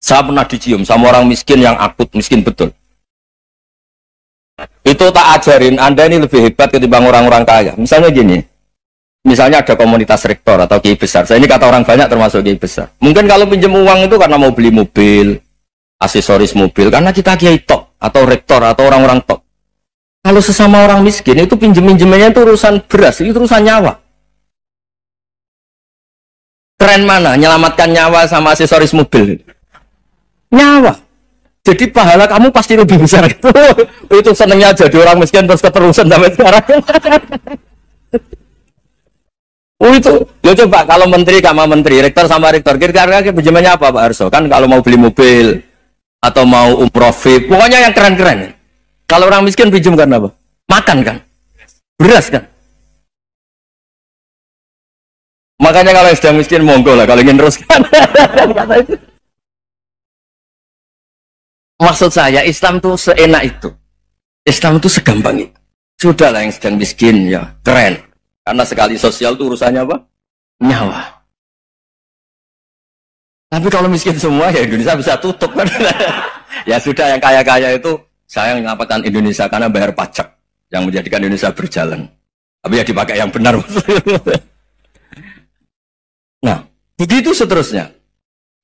Saya pernah dicium sama orang miskin yang akut, miskin betul. Itu tak ajarin, Anda ini lebih hebat ketimbang orang-orang kaya. Misalnya gini, misalnya ada komunitas rektor atau kiai besar. Saya ini kata orang banyak termasuk kiai besar. Mungkin kalau pinjam uang itu karena mau beli mobil, aksesoris mobil, karena kita kiai tok, atau rektor, atau orang-orang tok. Kalau sesama orang miskin itu pinjem-pinjemannya itu urusan beras, itu urusan nyawa. Keren mana? Menyelamatkan nyawa sama aksesoris mobil. Nyawa. Jadi pahala kamu pasti lebih besar itu. Itu senangnya jadi orang miskin terus keterusan sampai sekarang. Itu. Ya coba kalau menteri sama menteri, rektor sama rektor, kira-kira pinjamannya apa Pak Arso? Kan kalau mau beli mobil atau mau umroh VIP, pokoknya yang keren-keren. Kalau orang miskin pinjam karena apa? Makan kan? Beras kan? Makanya kalau sudah miskin monggo lah kalau ingin teruskan. Maksud saya Islam tuh seenak itu. Islam itu segampang itu. Sudahlah yang sedang miskin ya keren. Karena sekali sosial tuh urusannya apa? Nyawa. Tapi kalau miskin semua ya Indonesia bisa tutup kan. Ya sudah yang kaya-kaya itu saya mengatakan Indonesia karena bayar pajak yang menjadikan Indonesia berjalan. Tapi ya dipakai yang benar. Nah, begitu seterusnya.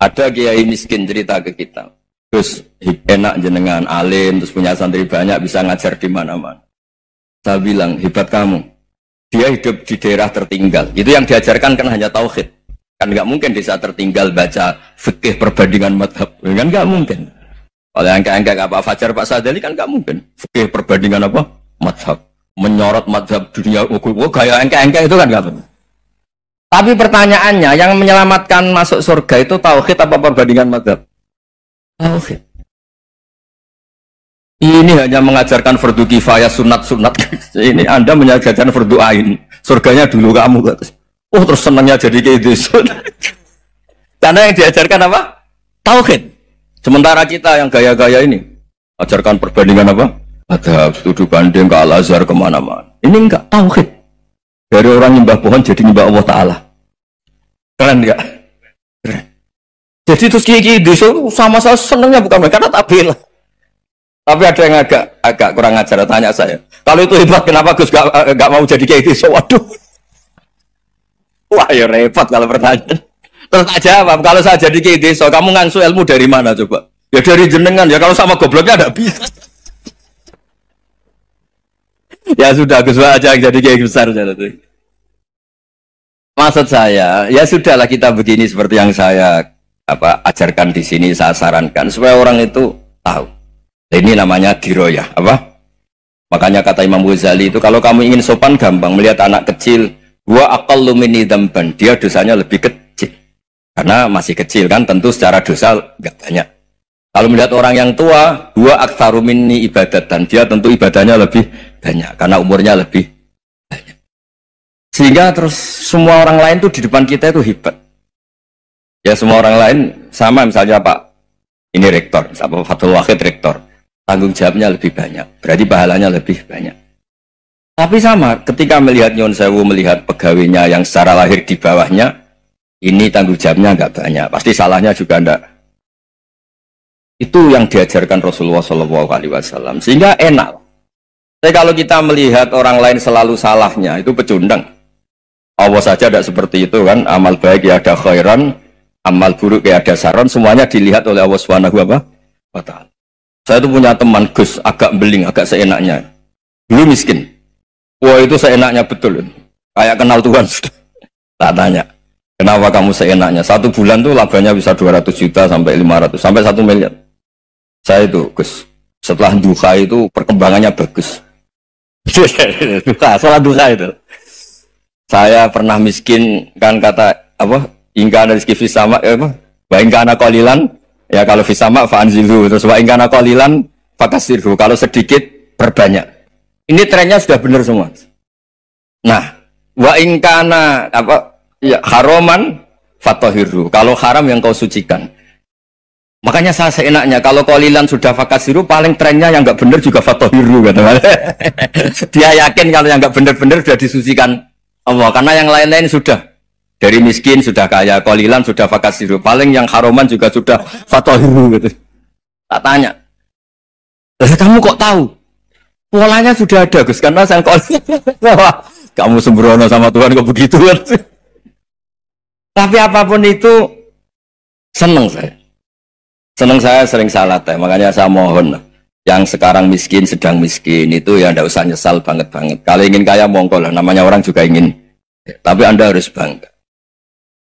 Ada kiai miskin cerita ke kita. Terus enak jenengan alim, terus punya santri banyak, bisa ngajar di mana-mana. Saya bilang, hebat kamu. Dia hidup di daerah tertinggal. Itu yang diajarkan kan hanya tauhid. Kan nggak mungkin desa tertinggal baca fikih perbandingan madhab. Kan nggak mungkin. Oleh angka-angka apa Fajar Pak Sadali kan nggak mungkin. Fikih perbandingan apa? Madhab. Menyorot madhab dunia. Gaya angka-angka itu kan nggak mungkin. Tapi pertanyaannya, yang menyelamatkan masuk surga itu tauhid apa perbandingan madhab? Tauhid. Ini hanya mengajarkan fardu kifayah sunat-sunat. Ini Anda mengajarkan fardu ain. Surganya dulu kamu. Oh terus senangnya jadi kayak gitu. Karena yang diajarkan apa? Tauhid. Sementara kita yang gaya-gaya ini ajarkan perbandingan apa? Ada studi banding ke Al-Azhar kemana-mana. Ini enggak tauhid. Dari orang nyembah pohon jadi nyembah Allah Ta'ala. Keren enggak? Keren. Jadi terus kiai desa sama saya senangnya bukan karena tak bela. Tapi ada yang agak kurang ajar tanya saya. Kalau itu hebat kenapa Gus gak mau jadi kiai desa? Waduh. Wah ya repot kalau pertanyaan. Terus tak jawab, kalau saya jadi kiai desa, kamu ngangsu ilmu dari mana coba? Ya dari jenengan, ya kalau sama gobloknya ada bisa. Ya sudah, Gus aja jadi kiai besar. Maksud saya, ya sudahlah kita begini seperti yang saya ajarkan di sini, saya sarankan supaya orang itu tahu. Ini namanya diroyah, apa? Makanya kata Imam Ghazali itu kalau kamu ingin sopan gampang melihat anak kecil, wa aqallu minni dzamban, dia dosanya lebih kecil. Karena masih kecil kan, tentu secara dosa enggak banyak. Kalau melihat orang yang tua, wa aktsaru minni ibadatan, dia tentu ibadahnya lebih banyak karena umurnya lebih banyak. Sehingga terus semua orang lain tuh di depan kita itu hebat. Ya semua orang lain sama misalnya Pak ini rektor, Pak Fathul Wahid rektor, tanggung jawabnya lebih banyak, berarti pahalanya lebih banyak. Tapi sama, ketika melihat Nyon Sewu, melihat pegawainya yang secara lahir di bawahnya, ini tanggung jawabnya nggak banyak, pasti salahnya juga enggak. Itu yang diajarkan Rasulullah SAW, sehingga enak. Tapi kalau kita melihat orang lain selalu salahnya, itu pecundang. Allah saja tidak seperti itu kan, amal baik ya ada khairan, amal buruk ya ada saron, semuanya dilihat oleh Allah Subhanahu wa Ta'ala. Saya itu punya teman Gus, agak beling, agak seenaknya. Dulu miskin. Wah itu seenaknya betul. Kayak kenal Tuhan sudah. Tak tanya, kenapa kamu seenaknya? Satu bulan tuh labanya bisa 200 juta sampai 500, sampai 1 miliar. Saya itu Gus, setelah duha itu perkembangannya bagus. Duha, setelah duha itu. Saya pernah miskin, kan kata apa? Ingkana rizki fisama, wa ingkana qalilan, ya kalau fisama fa'anzilhu, terus wa ingkana qalilan fakasirhu, kalau sedikit perbanyak. Ini trennya sudah benar semua. Nah, wa ingkana apa? Ya haroman fatahirhu, kalau haram yang kau sucikan. Makanya saya seenaknya, kalau qalilan sudah fakasirhu, paling trennya yang enggak benar juga fatahirhu, kata. Dia yakin kalau yang enggak benar-benar sudah disucikan Allah, karena yang lain-lain sudah Dari miskin sudah kaya, qalilan sudah fakasiru, paling yang haroman juga sudah fatahiru gitu. Tak tanya, kamu kok tahu? Polanya sudah ada Gus, karena saya kamu sembrono sama Tuhan kok begitu kan? Tapi apapun itu seneng saya. Seneng saya sering salah teh, makanya saya mohon yang sekarang miskin sedang miskin itu ya ndak usah nyesal banget. Kalau ingin kaya monggo lah, namanya orang juga ingin. Tapi Anda harus bangga.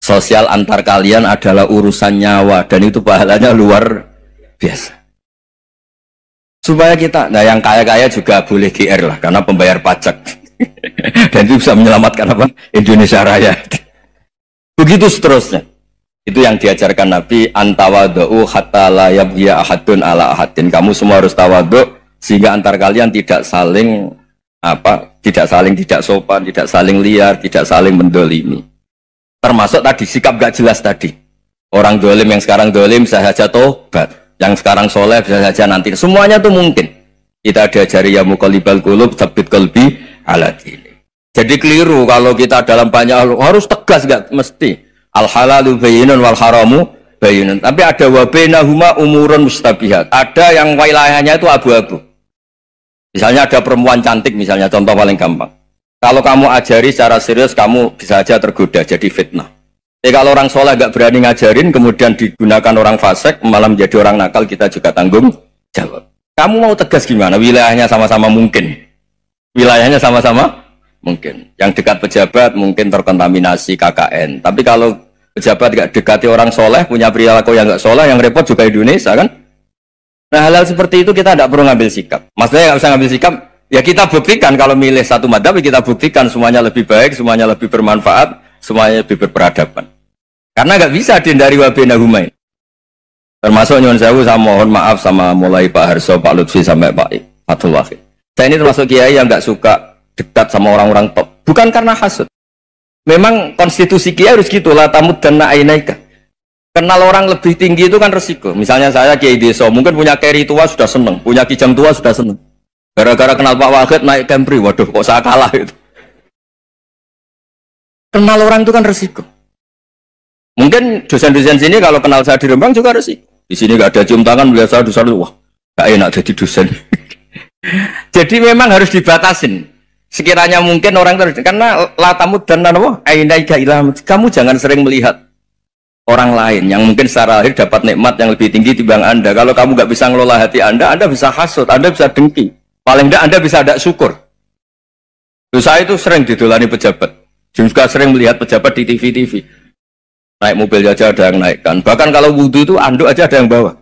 Sosial antar kalian adalah urusan nyawa dan itu pahalanya luar biasa. Supaya kita, nah yang kaya-kaya juga boleh GR lah karena pembayar pajak. Dan itu bisa menyelamatkan apa? Indonesia Raya. Begitu seterusnya. Itu yang diajarkan Nabi, antawadhu hatta la yabghiya ahadun ala ahadin. Kamu semua harus tawadhu sehingga antar kalian tidak saling tidak sopan, tidak saling liar, tidak saling mendolimi. Termasuk tadi sikap gak jelas tadi. Orang dolim yang sekarang dolim saya saja tobat. Yang sekarang soleh bisa saja nanti. Semuanya itu mungkin. Kita diajari ya muqallibal qulub tsabbit qalbi ala dini. Jadi keliru kalau kita dalam banyak hal harus tegas, gak mesti. Al halalu bayyinun wal haramu bayyinun. Tapi ada wa bainahuma umurun mustabihat. Ada yang wilayahnya itu abu-abu. Misalnya ada perempuan cantik misalnya, contoh paling gampang. Kalau kamu ajari secara serius kamu bisa saja tergoda jadi fitnah. Kalau orang soleh gak berani ngajarin, kemudian digunakan orang fasik, malah menjadi orang nakal, kita juga tanggung jawab. Kamu mau tegas gimana? Wilayahnya sama-sama mungkin. Wilayahnya sama-sama mungkin. Yang dekat pejabat mungkin terkontaminasi KKN. Tapi kalau pejabat gak dekati orang soleh, punya perilaku yang gak soleh, yang repot juga Indonesia kan? Nah hal-hal seperti itu kita tidak perlu ngambil sikap. Maksudnya gak usah ngambil sikap, ya kita buktikan kalau milih satu madhab, kita buktikan semuanya lebih baik, semuanya lebih bermanfaat, semuanya lebih berperadaban. Karena nggak bisa dihindari wabena humai. Termasuk nyuwun sewu, saya mohon maaf sama mulai Pak Harso, Pak Lutfi sampai Pak Fathul Wahid. Saya ini termasuk kiai yang nggak suka dekat sama orang-orang top. Bukan karena hasud. Memang konstitusi kiai harus gitu lah, tamud dan na'inaika. Kenal orang lebih tinggi itu kan resiko. Misalnya saya kiai desa, mungkin punya keri tua sudah seneng, punya kijang tua sudah seneng. Gara-gara kenal Pak Wahid naik Kempri, waduh kok saya kalah itu. Kenal orang itu kan resiko. Mungkin dosen-dosen sini kalau kenal saya di Rembang juga resiko. Di sini gak ada cium tangan melihat saya dosen, wah gak enak jadi dosen. Jadi memang harus dibatasin. Sekiranya mungkin orang terus karena latamud dan nanawa ainaika ilham. Kamu jangan sering melihat orang lain yang mungkin secara lahir dapat nikmat yang lebih tinggi timbang Anda. Kalau kamu gak bisa ngelola hati Anda bisa hasut, Anda bisa dengki. Paling tidak Anda bisa ada syukur. Saya itu sering didolani pejabat. Juga sering melihat pejabat di TV-TV. Naik mobil aja ada yang naikkan. Bahkan kalau wudhu itu anduk aja ada yang bawa.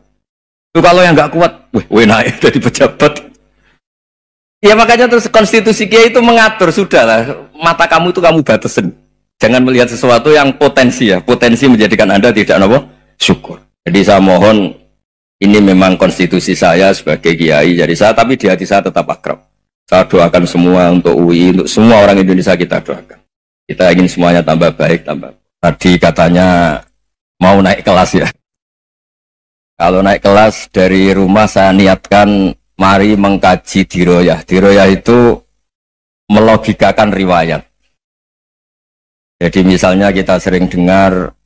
Itu kalau yang nggak kuat, weh naik jadi pejabat. Ya makanya terus konstitusi kiai itu mengatur, sudahlah mata kamu itu kamu batasin. Jangan melihat sesuatu yang potensi ya. Potensi menjadikan Anda tidak syukur. Jadi saya mohon, ini memang konstitusi saya sebagai kiai. Jadi saya, tapi di hati saya tetap akrab. Saya doakan semua untuk UI, untuk semua orang Indonesia kita doakan. Kita ingin semuanya tambah baik, tambah. Tadi katanya mau naik kelas ya. Kalau naik kelas dari rumah saya niatkan mari mengkaji diroyah. Diroyah itu melogikakan riwayat. Jadi misalnya kita sering dengar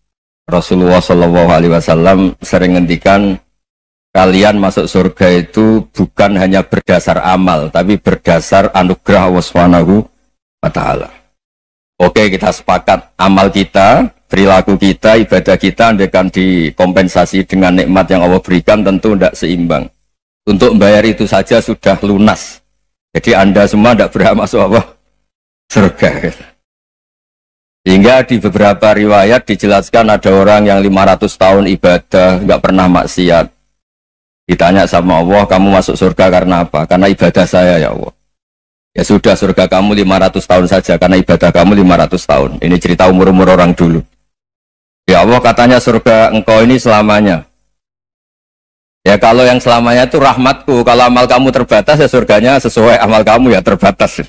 Rasulullah SAW sering ngendikan kalian masuk surga itu bukan hanya berdasar amal, tapi berdasar anugerah Allah Subhanahu wa Ta'ala. Oke, kita sepakat amal kita, perilaku kita, ibadah kita andaikan dikompensasi dengan nikmat yang Allah berikan tentu tidak seimbang. Untuk membayar itu saja sudah lunas. Jadi Anda semua tidak berhak masuk apa? Surga. Sehingga di beberapa riwayat dijelaskan ada orang yang 500 tahun ibadah, nggak pernah maksiat. Ditanya sama Allah, kamu masuk surga karena apa? Karena ibadah saya ya Allah. Ya sudah, surga kamu 500 tahun saja karena ibadah kamu 500 tahun. Ini cerita umur-umur orang dulu. Ya Allah, katanya surga engkau ini selamanya. Ya kalau yang selamanya itu rahmatku. Kalau amal kamu terbatas ya surganya sesuai amal kamu ya terbatas.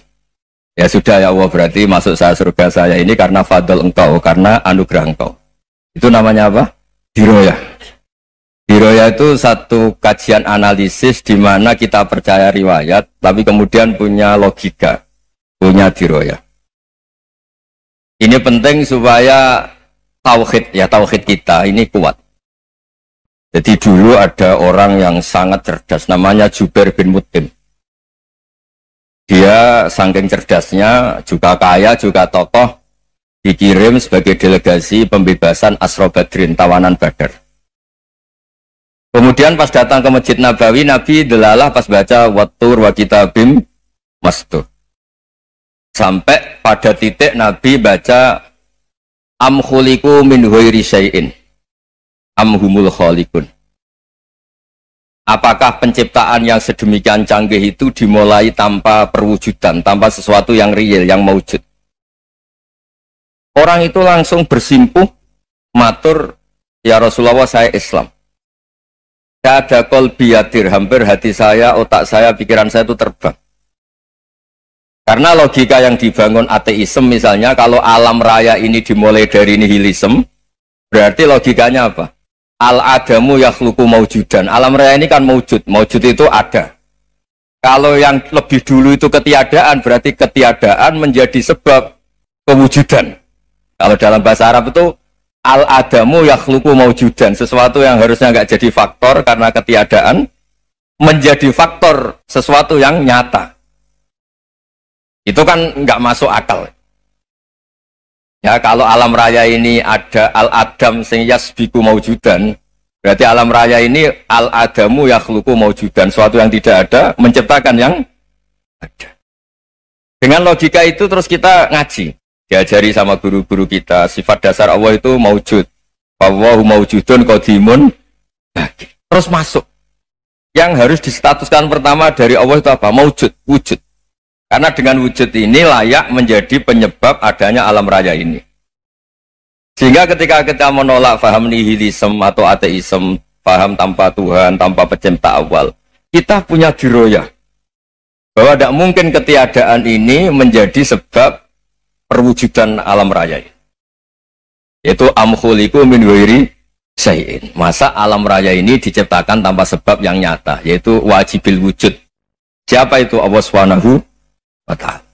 Ya sudah ya Allah, berarti masuk saya surga saya ini karena fadl engkau, karena anugerah engkau. Itu namanya apa? Diroyah. Diroyah itu satu kajian analisis di mana kita percaya riwayat, tapi kemudian punya logika, punya diroyah. Ini penting supaya tauhid kita ini kuat. Jadi dulu ada orang yang sangat cerdas, namanya Jubair bin Mut'im. Dia saking cerdasnya, juga kaya, juga tokoh, dikirim sebagai delegasi pembebasan Asra Badrin, tawanan Badar. Kemudian pas datang ke Masjid Nabawi, Nabi delalah pas baca Wattur wa kitabim mastur. Sampai pada titik Nabi baca Am khuliqu min ghairi syai'in am humul khaliqun. Apakah penciptaan yang sedemikian canggih itu dimulai tanpa perwujudan, tanpa sesuatu yang real, yang maujud? Orang itu langsung bersimpuh, matur, ya Rasulullah saya Islam. Ada qalbi yadir, hampir hati saya, otak saya, pikiran saya itu terbang. Karena logika yang dibangun ateisme misalnya, kalau alam raya ini dimulai dari nihilisme, berarti logikanya apa? Al-adamu yakhluqu maujudan. Alam raya ini kan maujud. Maujud itu ada. Kalau yang lebih dulu itu ketiadaan, berarti ketiadaan menjadi sebab kewujudan. Kalau dalam bahasa Arab itu al-adamu yakhluqu maujudan. Sesuatu yang harusnya nggak jadi faktor karena ketiadaan, menjadi faktor sesuatu yang nyata. Itu kan nggak masuk akal. Ya, kalau alam raya ini ada al-adam sing yasbiku maujudan, berarti alam raya ini al-adamu yakhluqu maujudan, suatu yang tidak ada menciptakan yang ada. Dengan logika itu terus kita ngaji, diajari sama guru-guru kita, sifat dasar Allah itu maujud. Wallahu maujudun qadimun. Terus masuk. Yang harus distatuskan pertama dari Allah itu apa? Maujud, wujud. Karena dengan wujud ini layak menjadi penyebab adanya alam raya ini. Sehingga ketika kita menolak faham nihilisme atau ateisme, faham tanpa Tuhan, tanpa pencipta awal, kita punya diroyah bahwa tidak mungkin ketiadaan ini menjadi sebab perwujudan alam raya ini. Yaitu am khuliqu min ghairi syai'in. Masa alam raya ini diciptakan tanpa sebab yang nyata, yaitu wajibil wujud. Siapa itu? Allah Subhanahu wa ta'ala.